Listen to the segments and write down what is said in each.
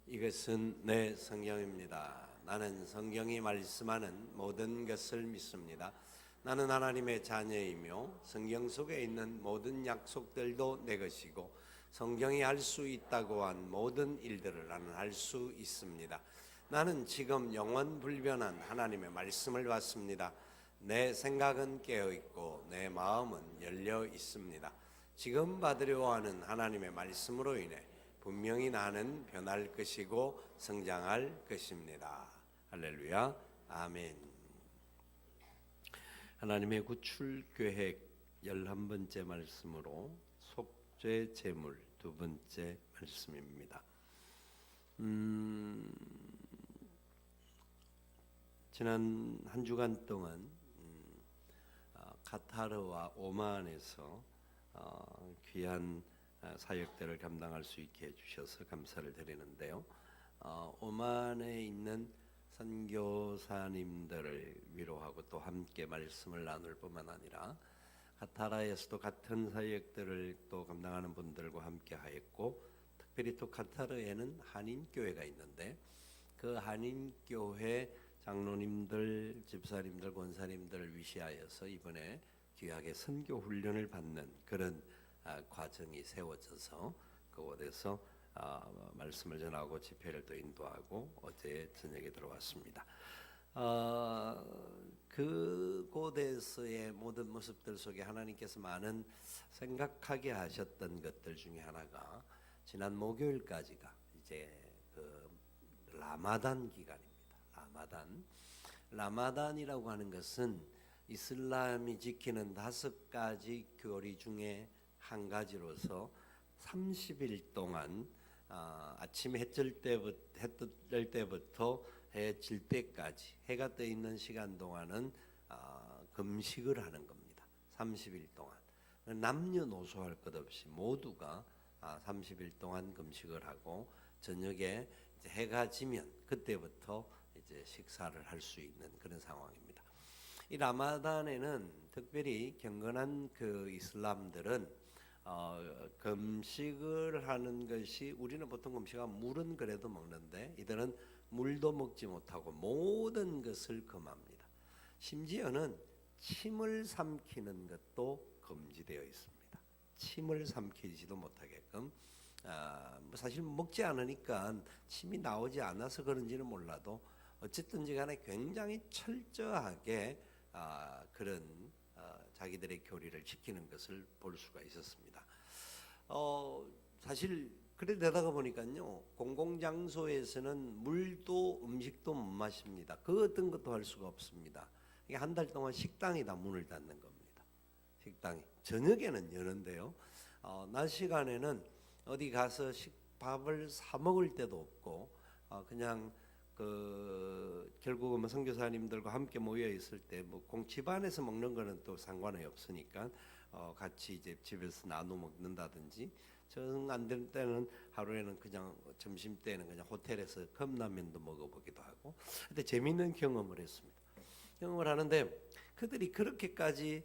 이것은 내 성경입니다. 나는 성경이 말씀하는 모든 것을 믿습니다. 나는 하나님의 자녀이며 성경 속에 있는 모든 약속들도 내 것이고 성경이 할 수 있다고 한 모든 일들을 나는 할 수 있습니다. 나는 지금 영원 불변한 하나님의 말씀을 받습니다. 내 생각은 깨어 있고 내 마음은 열려 있습니다. 지금 받으려 하는 하나님의 말씀으로 인해 분명히 나는 변할 것이고 성장할 것입니다. 할렐루야. 아멘. 하나님의 구출 계획 11번째 말씀으로 속죄 제물 두 번째 말씀입니다. 지난 한 주간 동안 카타르와 오만에서 귀한 사역들을 감당할 수 있게 해주셔서 감사를 드리는데요. 오만에 있는 선교사님들을 위로하고 또 함께 말씀을 나눌 뿐만 아니라 카타르에서도 같은 사역들을 또 감당하는 분들과 함께 하였고, 특별히 또 카타르에는 한인교회가 있는데 그 한인교회 장로님들, 집사님들, 권사님들을 위시하여서 이번에 귀하게 선교 훈련을 받는 그런 과정이 세워져서 그곳에서 말씀을 전하고 집회를 또 인도하고 어제 저녁에 들어왔습니다. 그곳에서의 모든 모습들 속에 하나님께서 많은 생각하게 하셨던 것들 중에 하나가 지난 목요일까지가 이제 그 라마단 기간입니다. 라마단이라고 하는 것은 이슬람이 지키는 5가지 교리 중에 한 가지로서 30일 동안 아침 해 뜰 때부터 해 질 때까지 해가 떠 있는 시간 동안은 금식을 하는 겁니다. 30일 동안 남녀노소 할 것 없이 모두가 30일 동안 금식을 하고 저녁에 이제 해가 지면 그때부터 이제 식사를 할 수 있는 그런 상황입니다. 이 라마단에는 특별히 경건한 그 이슬람들은 금식을 하는 것이, 우리는 보통 금식하면 물은 그래도 먹는데 이들은 물도 먹지 못하고 모든 것을 금합니다. 심지어는 침을 삼키는 것도 금지되어 있습니다. 침을 삼키지도 못하게끔 사실 먹지 않으니까 침이 나오지 않아서 그런지는 몰라도 어쨌든지 간에 굉장히 철저하게 그런 자기들의 교리를 지키는 것을 볼 수가 있었습니다. 사실 그래 되다가 보니까요, 공공장소에서는 물도 음식도 못 마십니다. 그 어떤 것도 할 수가 없습니다. 이게 한 달 동안 식당이 다 문을 닫는 겁니다. 식당이 저녁에는 여는데요, 낮 시간에는 어디 가서 밥을 사 먹을 때도 없고 그냥 결국은 선교사님들과 함께 모여 있을 때 집안에서 먹는 거는 또 상관이 없으니까 같이 이제 집에서 나눠 먹는다든지, 정 안 될 때는 하루에는 그냥 점심 때는 그냥 호텔에서 컵라면도 먹어보기도 하고. 근데 재미있는 경험을 했습니다. 경험을 하는데 그들이 그렇게까지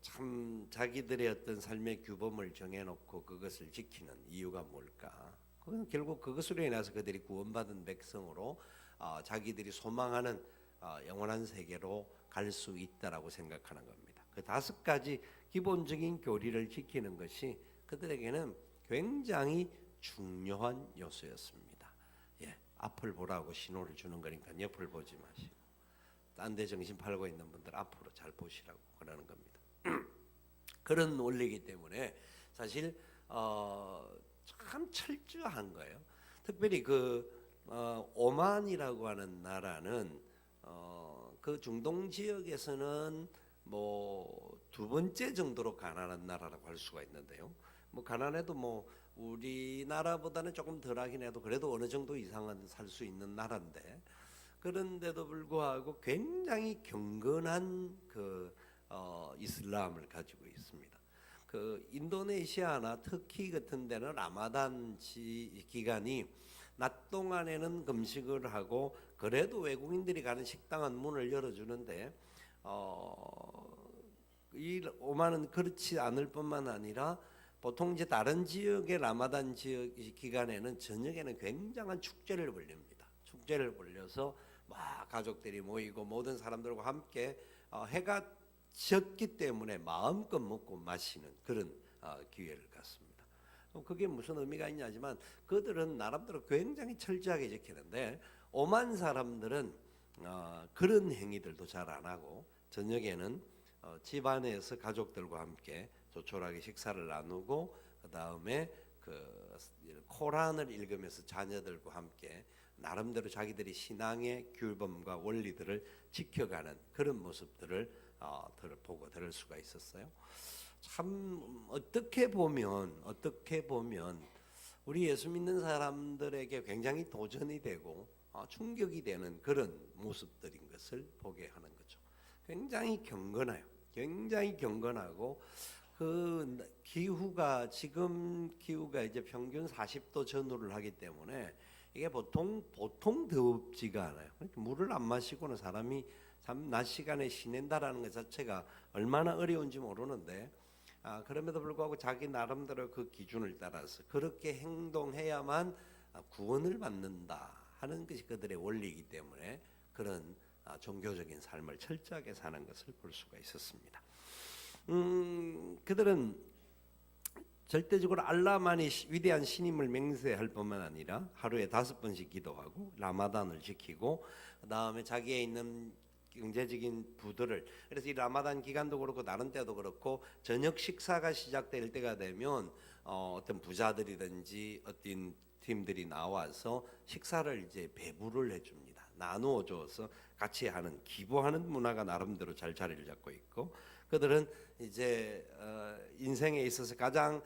참 자기들의 어떤 삶의 규범을 정해놓고 그것을 지키는 이유가 뭘까? 그건 결국 그것으로 인해서 그들이 구원받은 백성으로 자기들이 소망하는 영원한 세계로 갈 수 있다라고 생각하는 겁니다. 그 5가지 기본적인 교리를 지키는 것이 그들에게는 굉장히 중요한 요소였습니다. 앞을 보라고 신호를 주는 거니까 옆을 보지 마시고, 딴 데 정신 팔고 있는 분들 앞으로 잘 보시라고 그러는 겁니다. 그런 원리이기 때문에 사실 참 철저한 거예요. 특별히 오만이라고 하는 나라는 그 중동 지역에서는 두 번째 정도로 가난한 나라라고 할 수가 있는데요. 가난해도 우리나라보다는 조금 덜하긴 해도 그래도 어느 정도 이상은 살 수 있는 나라인데, 그런데도 불구하고 굉장히 경건한 이슬람을 가지고 있습니다. 인도네시아나 터키 같은 데는 라마단 기간이 낮 동안에는 금식을 하고 그래도 외국인들이 가는 식당은 문을 열어주는데 이 오만은 그렇지 않을 뿐만 아니라 보통 이제 다른 지역의 라마단 지역 기간에는 저녁에는 굉장한 축제를 벌립니다. 축제를 벌려서 막 가족들이 모이고 모든 사람들과 함께 해가 졌기 때문에 마음껏 먹고 마시는 그런 기회를 갖습니다. 그게 무슨 의미가 있냐지만 그들은 나름대로 굉장히 철저하게 지키는데 오만 사람들은 그런 행위들도 잘 안 하고 저녁에는 집 안에서 가족들과 함께 조촐하게 식사를 나누고 그 다음에 그 코란을 읽으면서 자녀들과 함께 나름대로 자기들이 신앙의 규범과 원리들을 지켜가는 그런 모습들을 보고 들을 수가 있었어요. 참 어떻게 보면 우리 예수 믿는 사람들에게 굉장히 도전이 되고 충격이 되는 그런 모습들인 것을 보게 하는 거죠. 굉장히 경건해요. 굉장히 경건하고 그 기후가 지금 기후가 이제 평균 40도 전후를 하기 때문에 이게 보통 덥지가 않아요. 물을 안 마시고는 사람이 참 낮 시간에 지낸다라는 것 자체가 얼마나 어려운지 모르는데 그럼에도 불구하고 자기 나름대로 그 기준을 따라서 그렇게 행동해야만 구원을 받는다 하는 것이 그들의 원리이기 때문에 그런 종교적인 삶을 철저하게 사는 것을 볼 수가 있었습니다. 그들은 절대적으로 알라만이 위대한 신임을 맹세할 뿐만 아니라 하루에 5번씩 기도하고 라마단을 지키고 그 다음에 자기에 있는 경제적인 부들을 그래서 이 라마단 기간도 그렇고 다른 때도 그렇고 저녁 식사가 시작될 때가 되면 어떤 부자들이든지 어떤 팀들이 나와서 식사를 이제 배부를 해줍니다. 나누어 줘서 같이 하는 기부하는 문화가 나름대로 잘 자리를 잡고 있고 그들은 이제 인생에 있어서 가장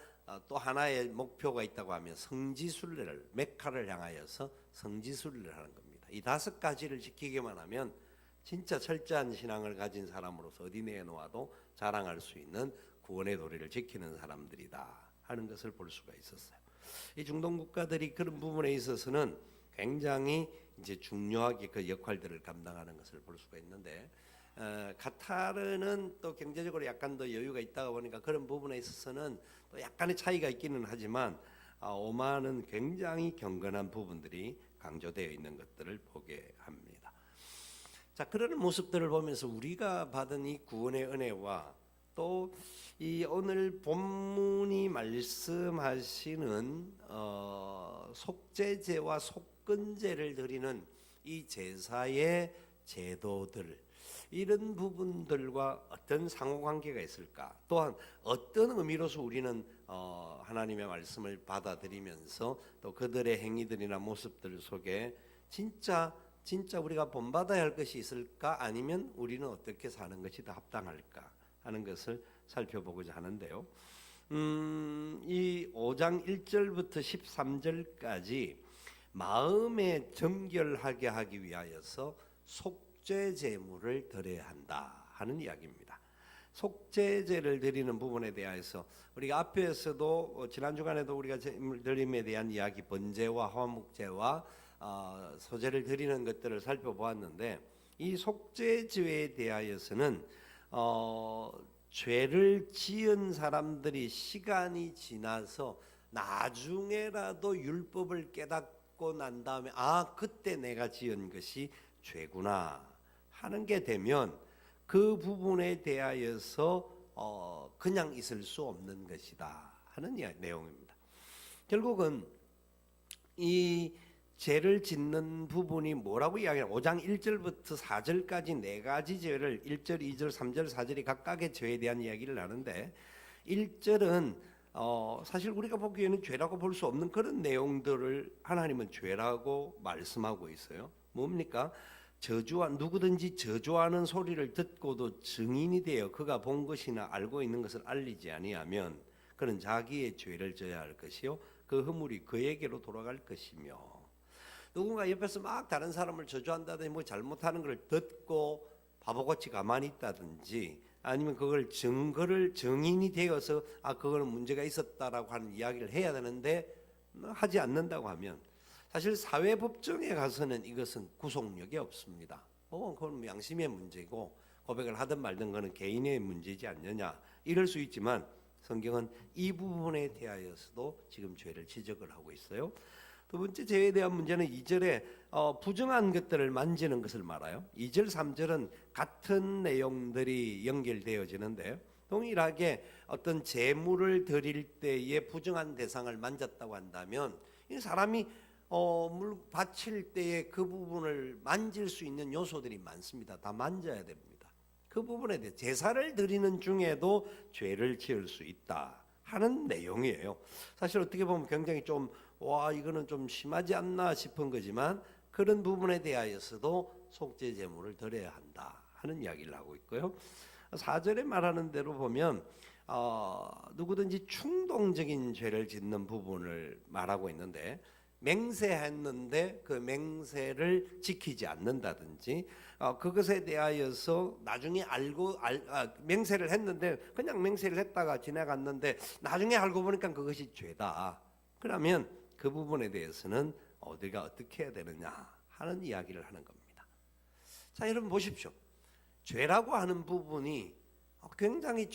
또 하나의 목표가 있다고 하면 성지순례를 메카를 향하여서 성지순례를 하는 겁니다. 이 5가지를 지키기만 하면 진짜 철저한 신앙을 가진 사람으로서 어디 내놓아도 자랑할 수 있는 구원의 도리를 지키는 사람들이다 하는 것을 볼 수가 있었어요. 이 중동 국가들이 그런 부분에 있어서는 굉장히 이제 중요하게 그 역할들을 감당하는 것을 볼 수가 있는데 카타르는 또 경제적으로 약간 더 여유가 있다가 보니까 그런 부분에 있어서는 또 약간의 차이가 있기는 하지만 오만은 굉장히 경건한 부분들이 강조되어 있는 것들을 보게 합니다. 자, 그런 모습들을 보면서 우리가 받은 이 구원의 은혜와 또 이 오늘 본문이 말씀하시는 속죄제와 속건제를 드리는 이 제사의 제도들 이런 부분들과 어떤 상호관계가 있을까? 또한 어떤 의미로서 우리는 하나님의 말씀을 받아들이면서 또 그들의 행위들이나 모습들 속에 진짜 우리가 본받아야 할 것이 있을까? 아니면 우리는 어떻게 사는 것이 더 합당할까? 하는 것을 살펴보고자 하는데요. 이 5장 1절부터 13절까지 마음에 정결하게 하기 위하여서 속죄 제물을 드려야 한다 하는 이야기입니다. 속죄제를 드리는 부분에 대해서 우리가 앞에서도 지난 주간에도 우리가 제물 드림에 대한 이야기 번제와 화목제와 소제를 드리는 것들을 살펴보았는데 이 속죄제에 대하여서는 죄를 지은 사람들이 시간이 지나서 나중에라도 율법을 깨닫고 난 다음에 그때 내가 지은 것이 죄구나 하는 게 되면 그 부분에 대하여서 그냥 있을 수 없는 것이다 하는 내용입니다. 결국은 이 죄를 짓는 부분이 뭐라고 이야기해요? 5장 1절부터 4절까지 4가지 죄를 1절, 2절, 3절, 4절이 각각의 죄에 대한 이야기를 하는데 1절은 사실 우리가 보기에는 죄라고 볼 수 없는 그런 내용들을 하나님은 죄라고 말씀하고 있어요. 뭡니까? 누구든지 저주하는 소리를 듣고도 증인이 되어 그가 본 것이나 알고 있는 것을 알리지 아니하면 그는 자기의 죄를 져야 할 것이요 그 허물이 그에게로 돌아갈 것이며 누군가 옆에서 막 다른 사람을 저주한다든지 뭐 잘못하는 걸 듣고 바보같이 가만히 있다든지 아니면 그걸 증인이 되어서 그거는 문제가 있었다라고 하는 이야기를 해야 되는데 하지 않는다고 하면 사실 사회법정에 가서는 이것은 구속력이 없습니다. 그건 양심의 문제고 고백을 하든 말든 거는 개인의 문제지 않느냐 이럴 수 있지만 성경은 이 부분에 대하여서도 지금 죄를 지적을 하고 있어요. 두 번째 죄에 대한 문제는 2절에 부정한 것들을 만지는 것을 말아요. 2절 3절은 같은 내용들이 연결되어지는데 동일하게 어떤 제물을 드릴 때에 부정한 대상을 만졌다고 한다면 이 사람이 물 바칠 때에 그 부분을 만질 수 있는 요소들이 많습니다. 다 만져야 됩니다. 그 부분에 대해 제사를 드리는 중에도 죄를 지을 수 있다 하는 내용이에요. 사실 어떻게 보면 굉장히 좀 이거는 좀 심하지 않나 싶은 거지만 그런 부분에 대하여서도 속죄 제물을 드려야 한다 하는 이야기를 하고 있고요. 4절에 말하는 대로 보면 누구든지 충동적인 죄를 짓는 부분을 말하고 있는데 맹세했는데 그 맹세를 지키지 않는다든지 그것에 대하여서 나중에 맹세를 했는데 그냥 맹세를 했다가 지나갔는데 나중에 알고 보니까 그것이 죄다. 그러면 그 부분에 대해서는 우리가 어떻게 해야 되느냐 하는 이야기를 하는 겁니다. 자, 여러분 보십시오. 죄라고 하는 부분이 굉장히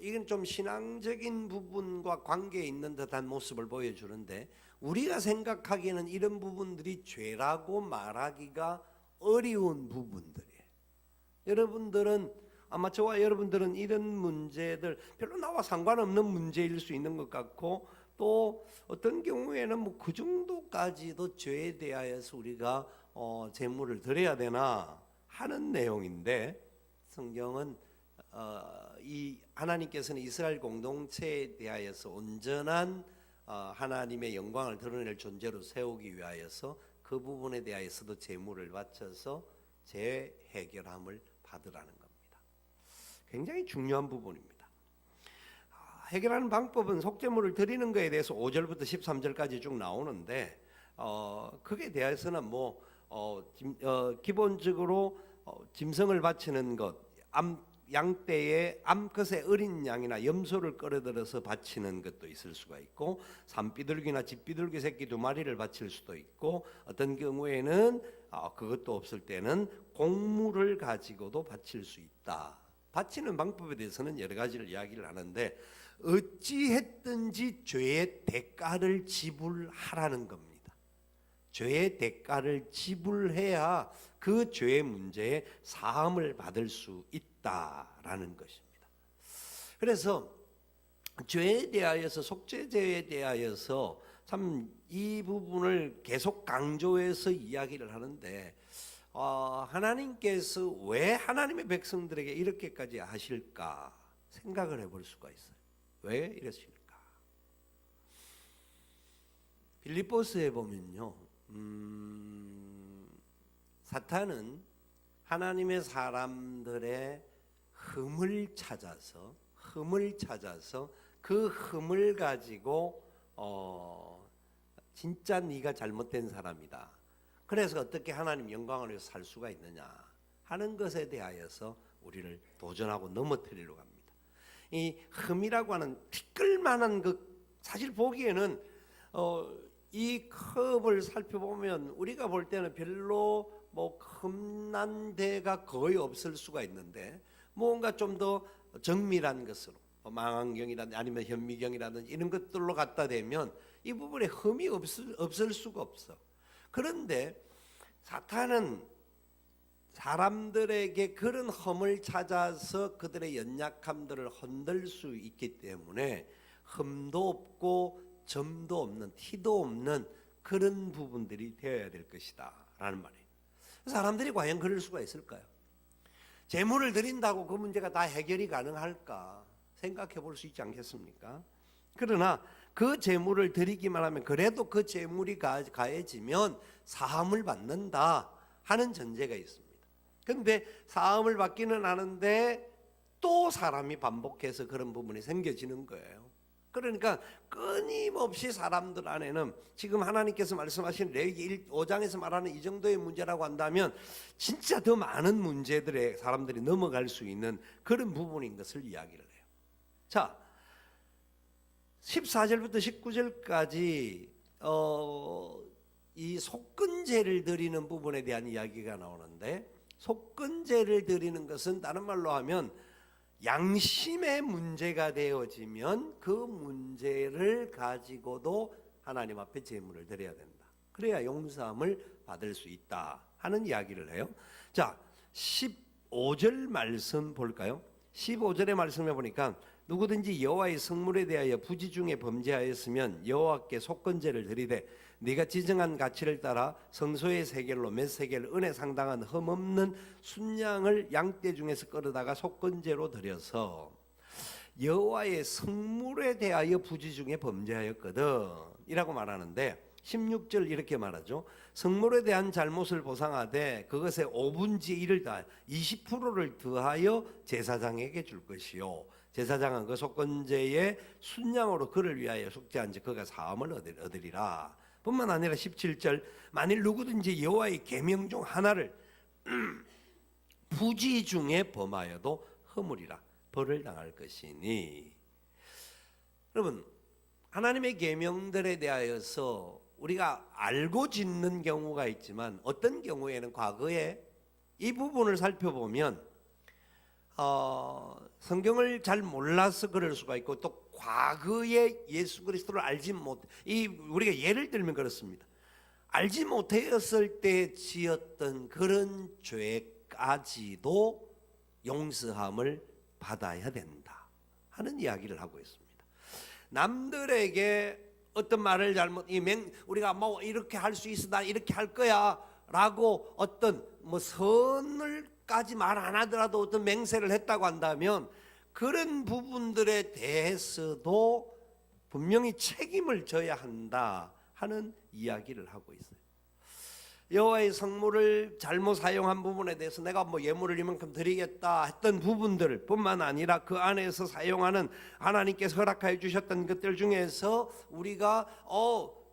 이건 좀 신앙적인 부분과 관계 있는 듯한 모습을 보여주는데 우리가 생각하기에는 이런 부분들이 죄라고 말하기가 어려운 부분들이에요. 여러분들은 아마 저와 여러분들은 이런 문제들 별로 나와 상관없는 문제일 수 있는 것 같고 또 어떤 경우에는 그 정도까지도 죄에 대하여서 우리가 제물을 드려야 되나 하는 내용인데 성경은 이 하나님께서는 이스라엘 공동체에 대하여서 온전한 하나님의 영광을 드러낼 존재로 세우기 위하여서 그 부분에 대하여서도 제물을 바쳐서 재해결함을 받으라는 겁니다. 굉장히 중요한 부분입니다. 해결하는 방법은 속죄물을 드리는 것에 대해서 5절부터 13절까지 쭉 나오는데 그게 대해서는 기본적으로 짐승을 바치는 것, 양떼에 암컷의 어린 양이나 염소를 끌어들여서 바치는 것도 있을 수가 있고 산비둘기나 집비둘기 새끼 2마리를 바칠 수도 있고 어떤 경우에는 그것도 없을 때는 곡물을 가지고도 바칠 수 있다. 바치는 방법에 대해서는 여러 가지를 이야기를 하는데 어찌했든지 죄의 대가를 지불하라는 겁니다. 죄의 대가를 지불해야 그 죄의 문제에 사함을 받을 수 있다라는 것입니다. 그래서 죄에 대하여서 속죄죄에 대하여서 참 이 부분을 계속 강조해서 이야기를 하는데 하나님께서 왜 하나님의 백성들에게 이렇게까지 하실까 생각을 해볼 수가 있어요. 왜 이러실까? 빌립보서에 보면요, 사탄은 하나님의 사람들의 흠을 찾아서 그 흠을 가지고 진짜 네가 잘못된 사람이다. 그래서 어떻게 하나님 영광을 위해서 살 수가 있느냐 하는 것에 대하여서 우리를 도전하고 넘어뜨리려고 합니다. 이 흠이라고 하는 티끌만한 사실 보기에는 이 컵을 살펴보면 우리가 볼 때는 별로 흠난 데가 거의 없을 수가 있는데 뭔가 좀 더 정밀한 것으로 망원경이라든지 아니면 현미경이라든지 이런 것들로 갖다 대면 이 부분에 흠이 없을 수가 없어. 그런데 사탄은 사람들에게 그런 흠을 찾아서 그들의 연약함들을 흔들 수 있기 때문에 흠도 없고 점도 없는 티도 없는 그런 부분들이 되어야 될 것이다 라는 말이에요. 사람들이 과연 그럴 수가 있을까요? 제물을 드린다고 그 문제가 다 해결이 가능할까 생각해 볼 수 있지 않겠습니까? 그러나 그 제물을 드리기만 하면 그래도 그 제물이 가해지면 사함을 받는다 하는 전제가 있습니다. 그런데 사함을 받기는 하는데 또 사람이 반복해서 그런 부분이 생겨지는 거예요. 그러니까 끊임없이 사람들 안에는 지금 하나님께서 말씀하신 레위기 5장에서 말하는 이 정도의 문제라고 한다면 진짜 더 많은 문제들에 사람들이 넘어갈 수 있는 그런 부분인 것을 이야기를 해요. 자, 14절부터 19절까지 이 속건제를 드리는 부분에 대한 이야기가 나오는데 속건제를 드리는 것은 다른 말로 하면 양심의 문제가 되어지면 그 문제를 가지고도 하나님 앞에 제물을 드려야 된다. 그래야 용서함을 받을 수 있다 하는 이야기를 해요. 자, 15절 말씀 볼까요? 15절의 말씀에 보니까 누구든지 여호와의 성물에 대하여 부지 중에 범죄하였으면 여호와께 속건제를 드리되 네가 지정한 가치를 따라 성소의 세겔로 몇 세겔 은에 상당한 흠없는 순양을 양떼 중에서 끌어다가 속건제로 드려서 여호와의 성물에 대하여 부지 중에 범죄하였거든 이라고 말하는데 16절 이렇게 말하죠. 성물에 대한 잘못을 보상하되 그것의 5분의 1을 다 20%를 더하여 제사장에게 줄 것이요 제사장은 그 속건제의 순양으로 그를 위하여 속죄한 즉 그가 사함을 얻으리라. 뿐만 아니라 17절 만일 누구든지 여호와의 계명 중 하나를 부지 중에 범하여도 허물이라 벌을 당할 것이니. 여러분 하나님의 계명들에 대하여서 우리가 알고 짓는 경우가 있지만 어떤 경우에는 과거에 이 부분을 살펴보면 성경을 잘 몰라서 그럴 수가 있고 또 과거에 예수 그리스도를 알지 우리가 예를 들면 그렇습니다. 알지 못했을 때 지었던 그런 죄까지도 용서함을 받아야 된다 하는 이야기를 하고 있습니다. 남들에게 어떤 말을 우리가 뭐 이렇게 할 수 있어 나 이렇게 할 거야 라고 어떤 선을까지 말 안 하더라도 어떤 맹세를 했다고 한다면 그런 부분들에 대해서도 분명히 책임을 져야 한다 하는 이야기를 하고 있어요. 여호와의 성물을 잘못 사용한 부분에 대해서 내가 예물을 이만큼 드리겠다 했던 부분들 뿐만 아니라 그 안에서 사용하는 하나님께서 허락하여 주셨던 것들 중에서 우리가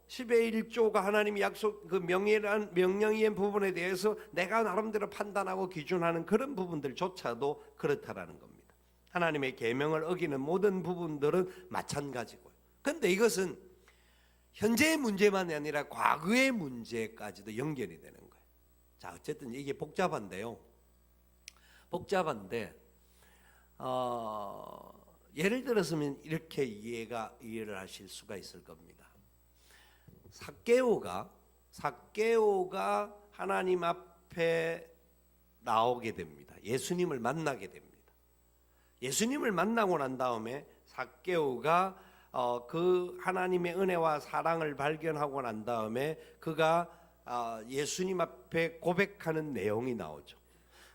10의 1조가 하나님이 약속 그 명령의 부분에 대해서 내가 나름대로 판단하고 기준하는 그런 부분들조차도 그렇다라는 겁니다. 하나님의 계명을 어기는 모든 부분들은 마찬가지고요. 그런데 이것은 현재의 문제만이 아니라 과거의 문제까지도 연결이 되는 거예요. 자, 어쨌든 이게 복잡한데 예를 들었으면 이렇게 이해를 하실 수가 있을 겁니다. 삭개오가 하나님 앞에 나오게 됩니다. 예수님을 만나게 됩니다. 예수님을 만나고 난 다음에 삭개오가 그 하나님의 은혜와 사랑을 발견하고 난 다음에 그가 예수님 앞에 고백하는 내용이 나오죠.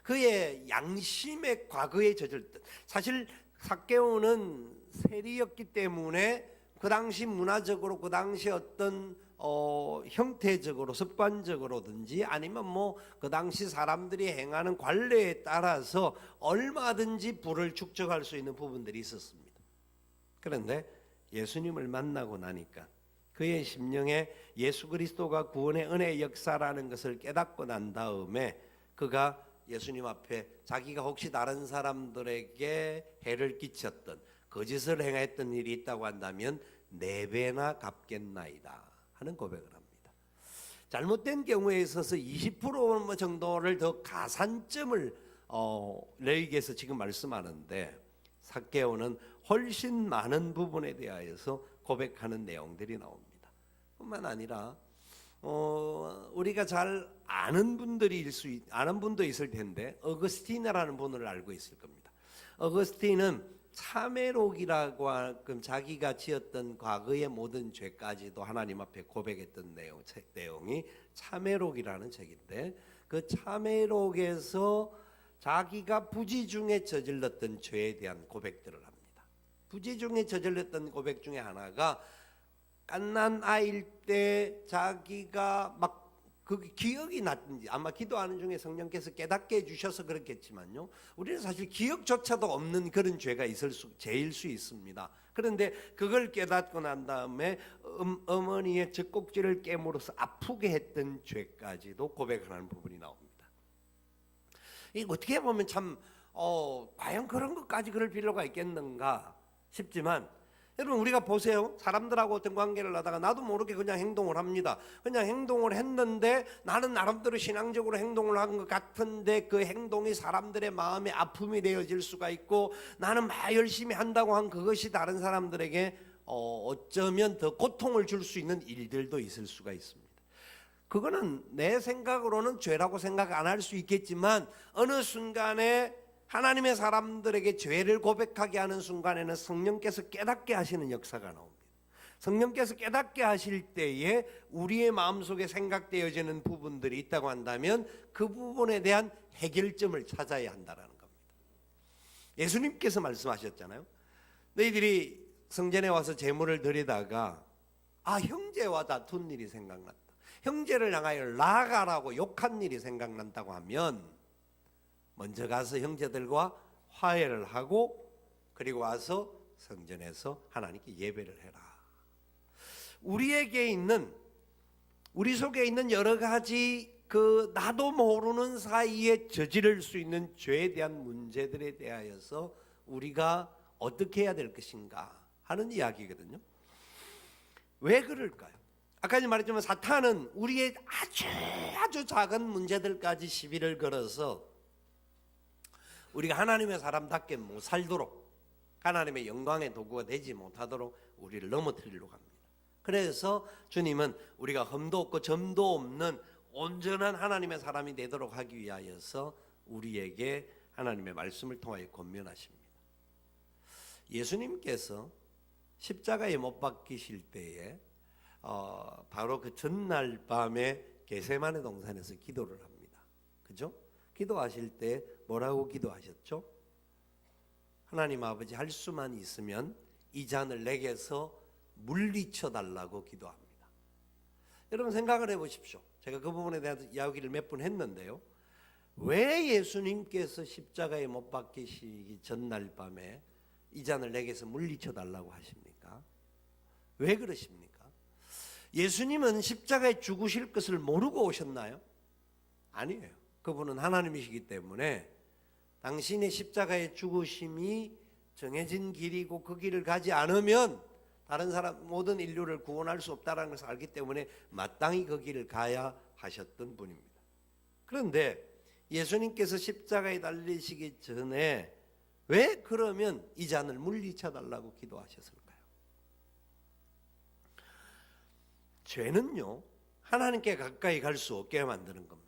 그의 양심의 과거에 젖을듯 사실 삭개오는 세리였기 때문에 그 당시 문화적으로 그 당시 어떤 형태적으로 습관적으로든지 아니면 그 당시 사람들이 행하는 관례에 따라서 얼마든지 부를 축적할 수 있는 부분들이 있었습니다. 그런데 예수님을 만나고 나니까 그의 심령에 예수 그리스도가 구원의 은혜의 역사라는 것을 깨닫고 난 다음에 그가 예수님 앞에 자기가 혹시 다른 사람들에게 해를 끼쳤던 거짓을 행했던 일이 있다고 한다면 4배나 갚겠나이다 하는 고백을 합니다. 잘못된 경우에 있어서 20% 정도를 더 가산점을 레위기에서 지금 말씀하는데 삭개오는 훨씬 많은 부분에 대하여서 고백하는 내용들이 나옵니다. 뿐만 아니라 우리가 잘 아는 분도 있을 텐데 어거스티나라는 분을 알고 있을 겁니다. 어거스틴은 참회록이라고 하는 자기가 지었던 과거의 모든 죄까지도 하나님 앞에 고백했던 내용이 참회록이라는 책인데 그 참회록에서 자기가 부지 중에 저질렀던 죄에 대한 고백들을 합니다. 부지 중에 저질렀던 고백 중에 하나가 갓난 아이일 때 자기가 그 기억이 났든지 아마 기도하는 중에 성령께서 깨닫게 해주셔서 그렇겠지만요. 우리는 사실 기억조차도 없는 그런 죄가 죄일 수 있습니다. 그런데 그걸 깨닫고 난 다음에 어머니의 젖꼭지를 깨물어서 아프게 했던 죄까지도 고백하는 부분이 나옵니다. 이 어떻게 보면 참 과연 그런 것까지 그럴 필요가 있겠는가 싶지만 여러분 우리가 보세요. 사람들하고 어떤 관계를 하다가 나도 모르게 그냥 행동을 합니다. 그냥 행동을 했는데 나는 나름대로 신앙적으로 행동을 한 것 같은데 그 행동이 사람들의 마음에 아픔이 되어질 수가 있고, 나는 막 열심히 한다고 한 그것이 다른 사람들에게 어쩌면 더 고통을 줄 수 있는 일들도 있을 수가 있습니다. 그거는 내 생각으로는 죄라고 생각 안 할 수 있겠지만 어느 순간에 하나님의 사람들에게 죄를 고백하게 하는 순간에는 성령께서 깨닫게 하시는 역사가 나옵니다. 성령께서 깨닫게 하실 때에 우리의 마음속에 생각되어지는 부분들이 있다고 한다면 그 부분에 대한 해결점을 찾아야 한다는 겁니다. 예수님께서 말씀하셨잖아요. 너희들이 성전에 와서 제물을 드리다가 형제와 다툰 일이 생각났다, 형제를 향하여 나가라고 욕한 일이 생각난다고 하면 먼저 가서 형제들과 화해를 하고 그리고 와서 성전에서 하나님께 예배를 해라. 우리에게 있는, 우리 속에 있는 여러 가지 나도 모르는 사이에 저지를 수 있는 죄에 대한 문제들에 대하여서 우리가 어떻게 해야 될 것인가 하는 이야기거든요. 왜 그럴까요? 아까 말했지만 사탄은 우리의 아주 작은 문제들까지 시비를 걸어서 우리가 하나님의 사람답게 못 살도록, 하나님의 영광의 도구가 되지 못하도록 우리를 넘어뜨리려고 합니다. 그래서 주님은 우리가 흠도 없고 점도 없는 온전한 하나님의 사람이 되도록 하기 위하여서 우리에게 하나님의 말씀을 통하여 권면하십니다. 예수님께서 십자가에 못 박히실 때에 바로 그 전날 밤에 게세마네 동산에서 기도를 합니다. 그죠? 기도하실 때 뭐라고 기도하셨죠? 하나님 아버지, 할 수만 있으면 이 잔을 내게서 물리쳐 달라고 기도합니다. 여러분 생각을 해보십시오. 제가 그 부분에 대한 이야기를 몇 번 했는데요. 왜 예수님께서 십자가에 못 박히시기 전날 밤에 이 잔을 내게서 물리쳐 달라고 하십니까? 왜 그러십니까? 예수님은 십자가에 죽으실 것을 모르고 오셨나요? 아니에요. 그분은 하나님이시기 때문에 당신의 십자가의 죽으심이 정해진 길이고 그 길을 가지 않으면 다른 사람, 모든 인류를 구원할 수 없다는 것을 알기 때문에 마땅히 그 길을 가야 하셨던 분입니다. 그런데 예수님께서 십자가에 달리시기 전에 왜 그러면 이 잔을 물리쳐 달라고 기도하셨을까요? 죄는요, 하나님께 가까이 갈 수 없게 만드는 겁니다.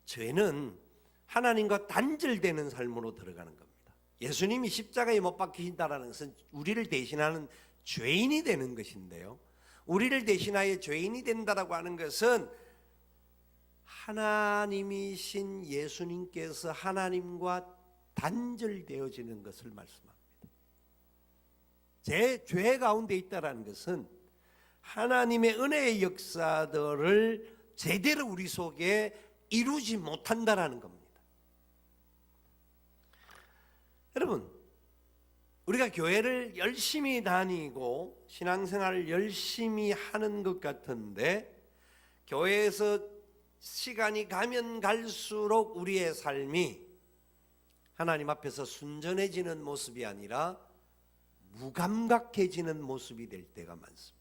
죄는 하나님과 단절되는 삶으로 들어가는 겁니다. 예수님이 십자가에 못 박히신다는 것은 우리를 대신하는 죄인이 되는 것인데요, 우리를 대신하여 죄인이 된다라고 하는 것은 하나님이신 예수님께서 하나님과 단절되어지는 것을 말씀합니다. 제 죄 가운데 있다라는 것은 하나님의 은혜의 역사들을 제대로 우리 속에 이루지 못한다라는 겁니다. 여러분, 우리가 교회를 열심히 다니고 신앙생활을 열심히 하는 것 같은데 교회에서 시간이 가면 갈수록 우리의 삶이 하나님 앞에서 순전해지는 모습이 아니라 무감각해지는 모습이 될 때가 많습니다.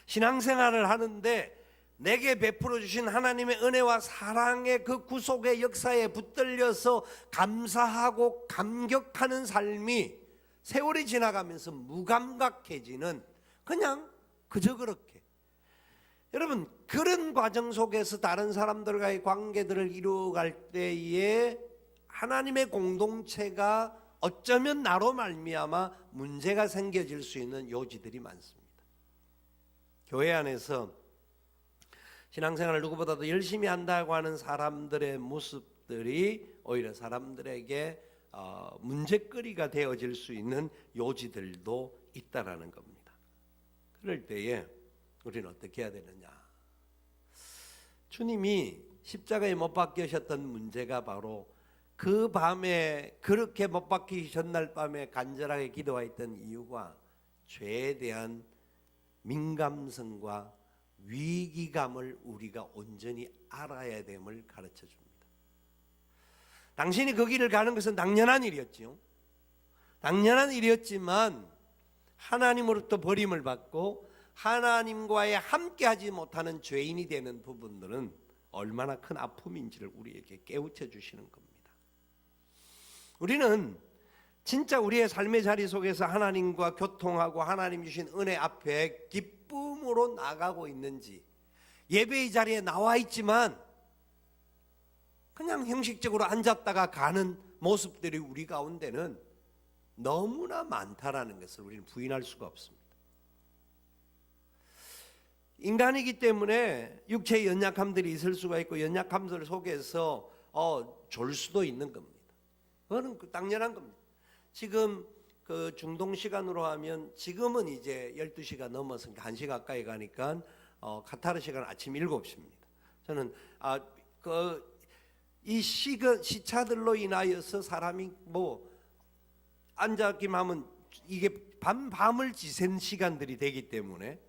신앙생활을 하는데 내게 베풀어 주신 하나님의 은혜와 사랑의 그 구속의 역사에 붙들려서 감사하고 감격하는 삶이 세월이 지나가면서 무감각해지는, 그냥 그저 그렇게. 여러분, 그런 과정 속에서 다른 사람들과의 관계들을 이루어갈 때에 하나님의 공동체가 어쩌면 나로 말미암아 문제가 생겨질 수 있는 요지들이 많습니다. 교회 안에서 신앙생활을 누구보다도 열심히 한다고 하는 사람들의 모습들이 오히려 사람들에게 문제거리가 되어질 수 있는 요지들도 있다라는 겁니다. 그럴 때에 우리는 어떻게 해야 되느냐? 주님이 십자가에 못 박히셨던 문제가 바로 그 밤에, 그렇게 못 박히기 전날 밤에 간절하게 기도했던 이유가 죄에 대한 민감성과 위기감을 우리가 온전히 알아야 됨을 가르쳐 줍니다. 당신이 그 길을 가는 것은 당연한 일이었지요. 당연한 일이었지만 하나님으로부터 버림을 받고 하나님과의 함께하지 못하는 죄인이 되는 부분들은 얼마나 큰 아픔인지를 우리에게 깨우쳐 주시는 겁니다. 우리는 진짜 우리의 삶의 자리 속에서 하나님과 교통하고 하나님 주신 은혜 앞에 기쁨으로 나가고 있는지, 예배의 자리에 나와 있지만 그냥 형식적으로 앉았다가 가는 모습들이 우리 가운데는 너무나 많다라는 것을 우리는 부인할 수가 없습니다. 인간이기 때문에 육체의 연약함들이 있을 수가 있고 연약함들 속에서 졸 수도 있는 겁니다. 그거는 당연한 겁니다. 지금 그 중동 시간으로 하면 지금은 이제 12시가 넘었으니까 1시 가까이 가니까 카타르 시간 아침 7시입니다. 저는 이 시차들로 인하여서 사람이 뭐 앉았기만 하면 이게 밤을 지샌 시간들이 되기 때문에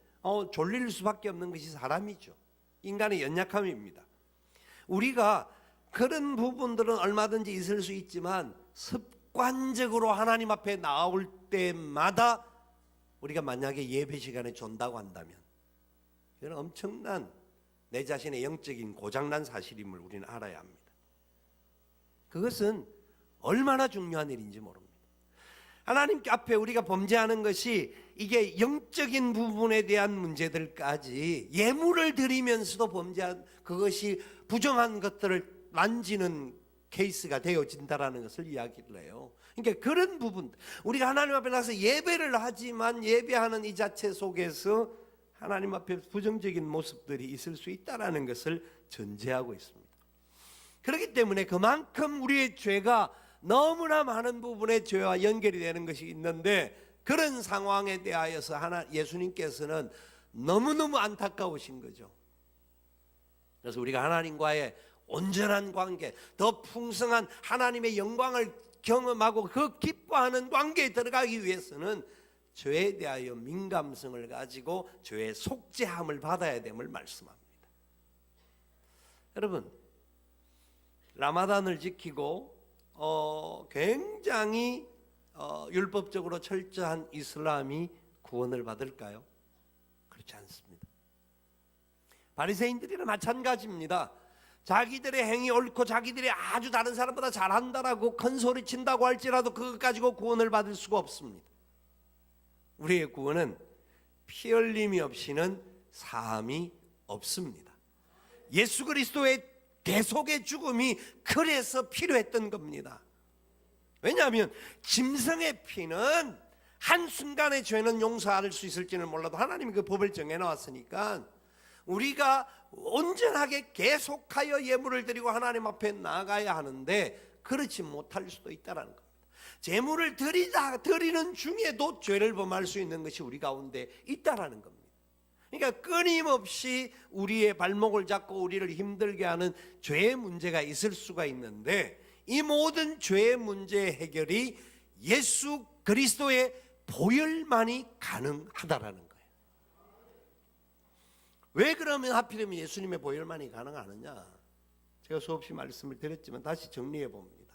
졸릴 수밖에 없는 것이 사람이죠. 인간의 연약함입니다. 우리가 그런 부분들은 얼마든지 있을 수 있지만 습관적으로 하나님 앞에 나올 때마다 우리가 만약에 예배 시간에 존다고 한다면 이건 엄청난 내 자신의 영적인 고장난 사실임을 우리는 알아야 합니다. 그것은 얼마나 중요한 일인지 모릅니다. 하나님 앞에 우리가 범죄하는 것이 이게 영적인 부분에 대한 문제들까지 예물을 드리면서도 범죄한 그것이 부정한 것들을 만지는 케이스가 되어진다라는 것을 이야기를 해요. 그러니까 그런 부분, 우리가 하나님 앞에 나서 예배를 하지만 예배하는 이 자체 속에서 하나님 앞에 부정적인 모습들이 있을 수 있다라는 것을 전제하고 있습니다. 그렇기 때문에 그만큼 우리의 죄가 너무나 많은 부분의 죄와 연결이 되는 것이 있는데 그런 상황에 대하여서 예수님께서는 너무너무 안타까우신 거죠. 그래서 우리가 하나님과의 온전한 관계, 더 풍성한 하나님의 영광을 경험하고 그 기뻐하는 관계에 들어가기 위해서는 죄에 대하여 민감성을 가지고 죄의 속죄함을 받아야 됨을 말씀합니다. 여러분, 라마단을 지키고 굉장히 율법적으로 철저한 이슬람이 구원을 받을까요? 그렇지 않습니다. 바리새인들이나 마찬가지입니다. 자기들의 행위 옳고 자기들이 아주 다른 사람보다 잘한다라고 큰 소리 친다고 할지라도 그것 가지고 구원을 받을 수가 없습니다. 우리의 구원은 피 흘림이 없이는 사함이 없습니다. 예수 그리스도의 대속의 죽음이 그래서 필요했던 겁니다. 왜냐하면 짐승의 피는 한순간의 죄는 용서할 수 있을지는 몰라도 하나님이 그 법을 정해놓았으니까 우리가 온전하게 계속하여 예물을 드리고 하나님 앞에 나가야 하는데 그렇지 못할 수도 있다는 겁니다. 제물을 드리는 중에도 죄를 범할 수 있는 것이 우리 가운데 있다는 겁니다. 그러니까 끊임없이 우리의 발목을 잡고 우리를 힘들게 하는 죄의 문제가 있을 수가 있는데 이 모든 죄의 문제의 해결이 예수 그리스도의 보혈만이 가능하다라는 거예요. 왜 그러면 하필이면 예수님의 보혈만이 가능하느냐? 제가 수없이 말씀을 드렸지만 다시 정리해 봅니다.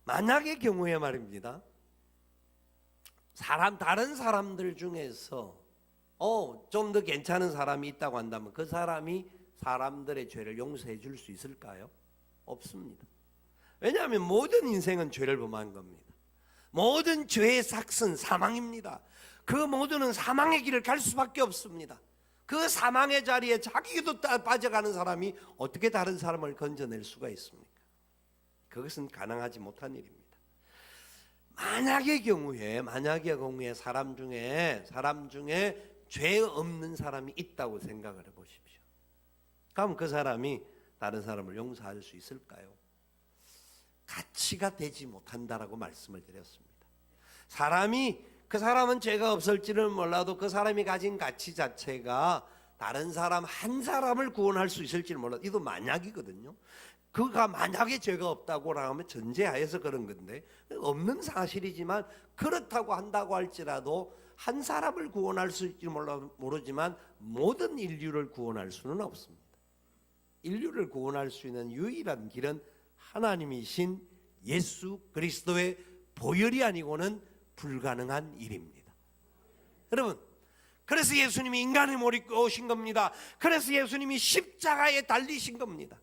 만약의 경우에 말입니다. 다른 사람들 중에서 좀 더 괜찮은 사람이 있다고 한다면 그 사람이 사람들의 죄를 용서해 줄 수 있을까요? 없습니다. 왜냐하면 모든 인생은 죄를 범한 겁니다. 모든 죄의 삭은 사망입니다. 그 모두는 사망의 길을 갈 수밖에 없습니다. 그 사망의 자리에 자기도 빠져가는 사람이 어떻게 다른 사람을 건져낼 수가 있습니까? 그것은 가능하지 못한 일입니다. 만약의 경우에 사람 중에 죄 없는 사람이 있다고 생각을 해보십시오. 그럼 그 사람이 다른 사람을 용서할 수 있을까요? 가치가 되지 못한다라고 말씀을 드렸습니다. 그 사람은 죄가 없을지는 몰라도 그 사람이 가진 가치 자체가 다른 사람 한 사람을 구원할 수 있을지는 몰라도 이도 만약이거든요. 그가 만약에 죄가 없다고 하면 전제하에서 그런 건데 없는 사실이지만 그렇다고 한다고 할지라도 한 사람을 구원할 수 있을지 모르지만 모든 인류를 구원할 수는 없습니다. 인류를 구원할 수 있는 유일한 길은 하나님이신 예수 그리스도의 보혈이 아니고는 불가능한 일입니다. 여러분, 그래서 예수님이 인간의 몸으로 오신 겁니다. 그래서 예수님이 십자가에 달리신 겁니다.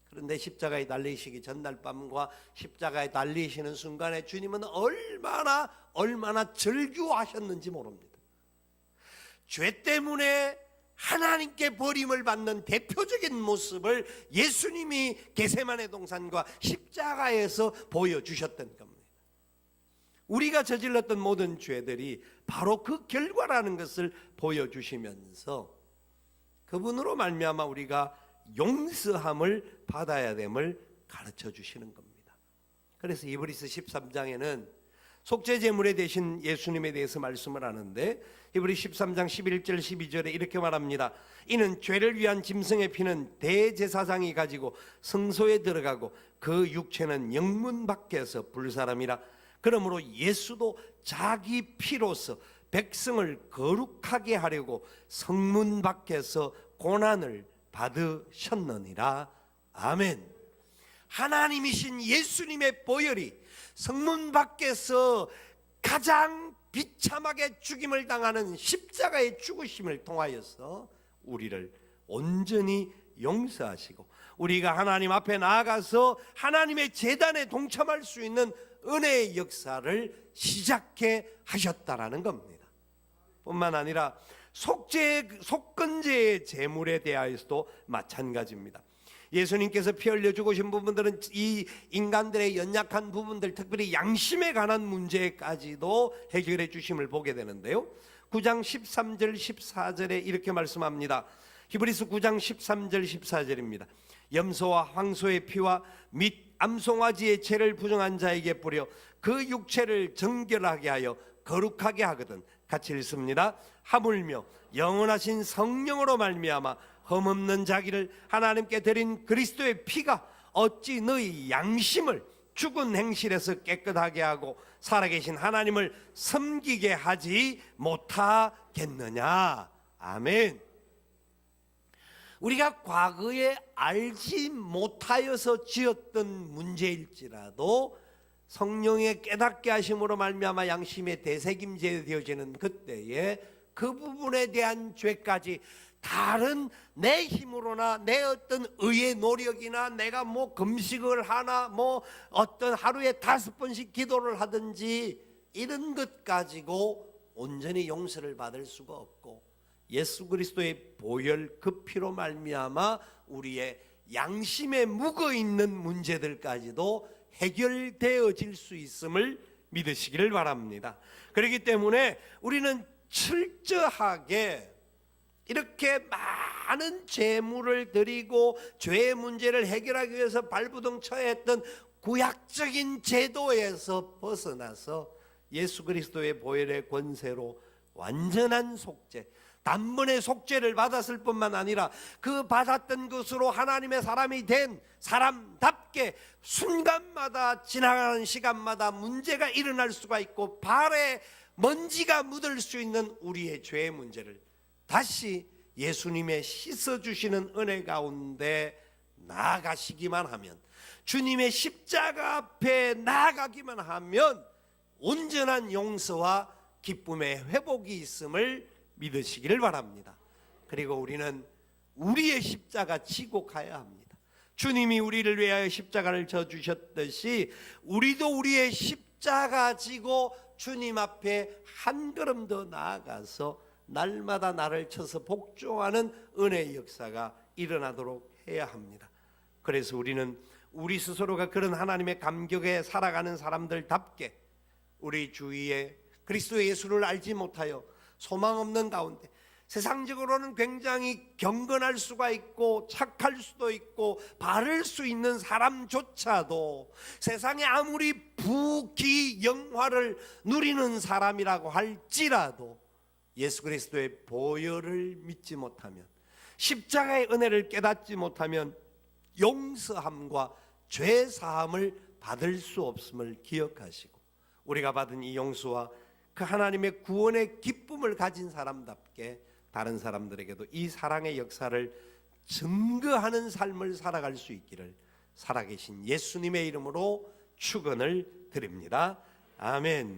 그런데 십자가에 달리시기 전날 밤과 십자가에 달리시는 순간에 주님은 얼마나 절규하셨는지 모릅니다. 죄 때문에 하나님께 버림을 받는 대표적인 모습을 예수님이 겟세마네 동산과 십자가에서 보여주셨던 겁니다. 우리가 저질렀던 모든 죄들이 바로 그 결과라는 것을 보여주시면서 그분으로 말미암아 우리가 용서함을 받아야 됨을 가르쳐 주시는 겁니다. 그래서 히브리서 13장에는 속죄 제물에 대신 예수님에 대해서 말씀을 하는데 히브리 13장 11절 12절에 이렇게 말합니다. 이는 죄를 위한 짐승의 피는 대제사장이 가지고 성소에 들어가고 그 육체는 영문 밖에서 불사람이라. 그러므로 예수도 자기 피로서 백성을 거룩하게 하려고 성문 밖에서 고난을 받으셨느니라. 아멘. 하나님이신 예수님의 보혈이 성문 밖에서 가장 비참하게 죽임을 당하는 십자가의 죽으심을 통하여서 우리를 온전히 용서하시고 우리가 하나님 앞에 나아가서 하나님의 제단에 동참할 수 있는 은혜의 역사를 시작해 하셨다라는 겁니다. 뿐만 아니라 속건제의 제물에 대하여서도 마찬가지입니다. 예수님께서 피 흘려 죽으신 부분들은 이 인간들의 연약한 부분들, 특별히 양심에 관한 문제까지도 해결해 주심을 보게 되는데요. 9장 13절 14절에 이렇게 말씀합니다. 히브리서 9장 13절 14절입니다. 염소와 황소의 피와 및 암송아지의 죄를 부정한 자에게 뿌려 그 육체를 정결하게 하여 거룩하게 하거든. 같이 읽습니다. 하물며 영원하신 성령으로 말미암아 흠없는 자기를 하나님께 드린 그리스도의 피가 어찌 너희 양심을 죽은 행실에서 깨끗하게 하고 살아계신 하나님을 섬기게 하지 못하겠느냐. 아멘. 우리가 과거에 알지 못하여서 지었던 문제일지라도 성령의 깨닫게 하심으로 말미암아 양심의 대책임제 되어지는 그때에 그 부분에 대한 죄까지 다른 내 힘으로나 내 어떤 의의 노력이나 내가 뭐 금식을 하나 뭐 어떤 하루에 5번씩 기도를 하든지 이런 것 가지고 온전히 용서를 받을 수가 없고 예수 그리스도의 보혈 그 피로 말미암아 우리의 양심에 묵어있는 문제들까지도 해결되어질 수 있음을 믿으시기를 바랍니다. 그렇기 때문에 우리는 철저하게 이렇게 많은 제물을 드리고 죄의 문제를 해결하기 위해서 발부둥쳐야 했던 구약적인 제도에서 벗어나서 예수 그리스도의 보혈의 권세로 완전한 속죄, 단번에 속죄를 받았을 뿐만 아니라 그 받았던 것으로 하나님의 사람이 된 사람답게 순간마다 지나가는 시간마다 문제가 일어날 수가 있고 발에 먼지가 묻을 수 있는 우리의 죄의 문제를 다시 예수님의 씻어주시는 은혜 가운데 나아가시기만 하면, 주님의 십자가 앞에 나아가기만 하면 온전한 용서와 기쁨의 회복이 있음을 믿으시기를 바랍니다. 그리고 우리는 우리의 십자가 지고 가야 합니다. 주님이 우리를 위하여 십자가를 져주셨듯이 우리도 우리의 십자가 지고 주님 앞에 한 걸음 더 나아가서 날마다 나를 쳐서 복종하는 은혜의 역사가 일어나도록 해야 합니다. 그래서 우리는 우리 스스로가 그런 하나님의 감격에 살아가는 사람들답게 우리 주위에 그리스도 예수를 알지 못하여 소망 없는 가운데 세상적으로는 굉장히 경건할 수가 있고 착할 수도 있고 바를 수 있는 사람조차도 세상에 아무리 부귀영화를 누리는 사람이라고 할지라도 예수 그리스도의 보혈을 믿지 못하면, 십자가의 은혜를 깨닫지 못하면 용서함과 죄사함을 받을 수 없음을 기억하시고 우리가 받은 이 용서와 그 하나님의 구원의 기쁨을 가진 사람답게 다른 사람들에게도 이 사랑의 역사를 증거하는 삶을 살아갈 수 있기를 살아계신 예수님의 이름으로 축원을 드립니다. 아멘.